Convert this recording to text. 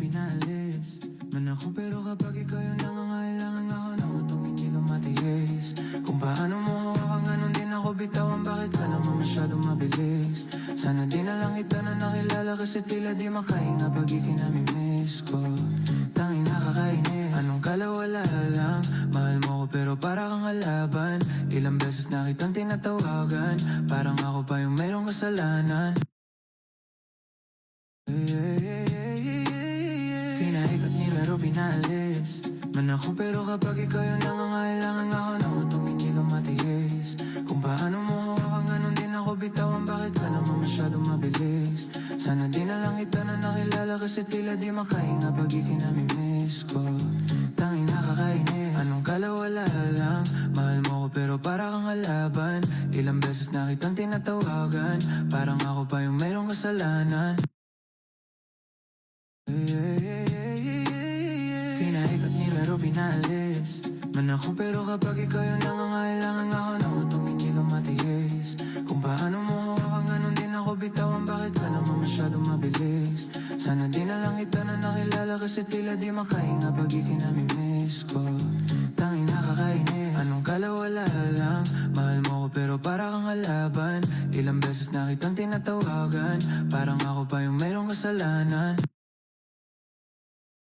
pinalis man ako, pero kapag ikaw yung nangangailangan ako ng utong hindi ka matiis. Kung paano mo hawakan, ganun din ako bitawan. Bakit ka naman masyadong mabilis? Sana di na lang kita na nakilala, kasi tila di makahinga pag ikinamimiss ko. Tanging nakakainis, anong kalawala lang. Mahal mo ko pero para kang kalaban. Ilang beses na kitang tinatawagan, parang ako pa yung mayroong kasalanan. Pinaikot nilaro, pinalis man ako, pero kapag ikaw yung nangangailangan ako ng utong hindi ka matiis. Kung paano mo hawakan, ganun din ako bitawan. Bakit ka naman masyadong mabilis? Sana di na lang kita na nakilala, kasi tila di makahinga pag ikinamimiss ko. Tanging nakakainis, anong kalawala lang. Mahal mo ko pero para kang kalaban. Ilang beses na kitang tinatawagan, parang ako pa yung mayroong kasalanan. Pinaikot nilaro, pinalis man ako, pero kapag ikaw yung nangangailangan ako ng utong hindi ka matiis. Kung paano mo hawakan, ganun din ako bitawan. Bakit ka naman masyadong mabilis? Sana di na lang kita na nakilala, kasi tila di makahinga pag ikinamimiss ko. Tanging nakakainis, anong kalawala lang. Mahal mo ko pero para kang kalaban. Ilang beses na kitang tinatawagan, parang ako pa yung mayroong kasalanan.